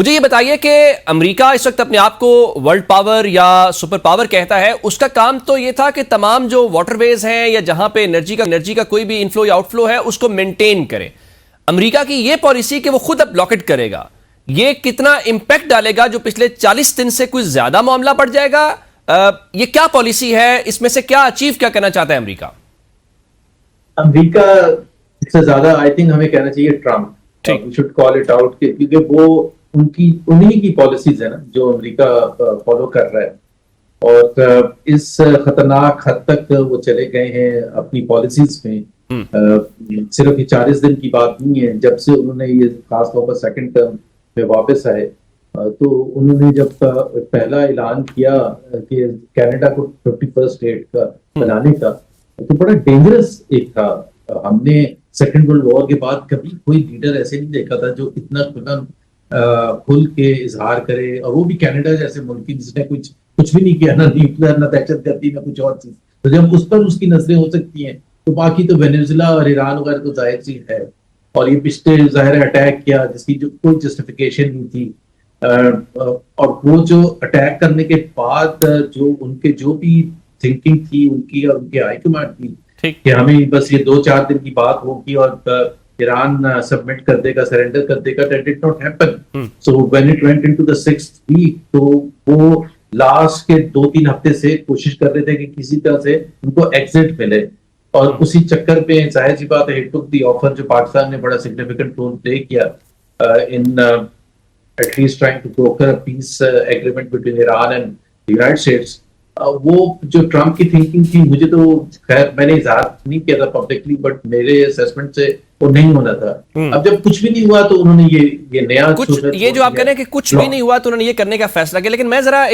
मुझे ये बताइए कि अमेरिका इस वक्त अपने आप को वर्ल्ड पावर या सुपर पावर कहता है, उसका काम तो ये था कि तमाम जो वाटरवेज हैं या जहां पे एनर्जी का कोई भी इनफ्लो या आउटफ्लो है उसको मेंटेन करे। अमेरिका की ये पॉलिसी कि वो खुद अब ब्लॉकेट करेगा, ये कितना इंपैक्ट डालेगा? जो पिछले 40 दिन से कुछ ज्यादा मामला बढ़ जाएगा। ये क्या पॉलिसी है, इसमें से क्या अचीव क्या करना चाहता है अमेरिका? अमेरिका से ज्यादा आई थिंक हमें कहना चाहिए Trump, we should call it out, क्योंकि वो उन्हीं की पॉलिसीज है ना जो अमेरिका फॉलो कर रहा है। और इस खतरनाक हद तक वो चले गए हैं अपनी पॉलिसीज में। सिर्फ ये 40 दिन की बात नहीं है, जब से उन्होंने ये खासतौर पर सेकंड टर्म पे वापस आए, तो उन्होंने जब पहला ऐलान किया कि कनाडा को 51st स्टेट का बनाने का, तो बड़ा डेंजरस एक था। हमने सेकंड वर्ल्ड वॉर के बाद कभी कोई लीडर ऐसे नहीं देखा था जो इतना खुल के इजहार करे, और वो भी कनाडा जैसे मुल्क की जिसने कुछ भी नहीं किया, ना न्यूक्लियर, ना दहशत गर्दी, ना कुछ और चीज। तो जब उस पर उसकी नजरें हो सकती हैं, तो बाकी तो वेनेजुएला और ईरान वगैरह तो जाहिर सी है। और ये पिछले जाहिर अटैक किया जिसकी जो कोई जस्टिफिकेशन नहीं थी, और वो जो अटैक करने के बाद जो भी थिंकिंग थी उनकी और उनके हाईकमांड की कि हमें बस ये 2-4 दिन की बात होगी और ईरान सबमिट कर देगा, सरेंडर कर देगा, that did not happen. So when it went into the 6th week, तो वो लास्ट के 2-3 हफ्ते से कोशिश कर रहे थे कि किसी तरह से उनको एग्जिट मिले, और उसी चक्कर पे जाहिर सी बात है हिट टुक द ऑफर, जो पाकिस्तान ने बड़ा सिग्निफिकेंट रोल प्ले किया in at least trying to broker a peace agreement between Iran and United States. वो जो ट्रम्प की थिंकिंग थी, मुझे तो खैर मैंने इजहार नहीं किया था पब्लिकली, बट मेरे असेसमेंट से वो नहीं होना था। अब जब कुछ भी नहीं हुआ तो उन्होंने ये नया कुछ, ये जो आप कह रहे हैं कि कुछ भी नहीं हुआ तो उन्होंने ये करने का फैसला किया। लेकिन मैं जरा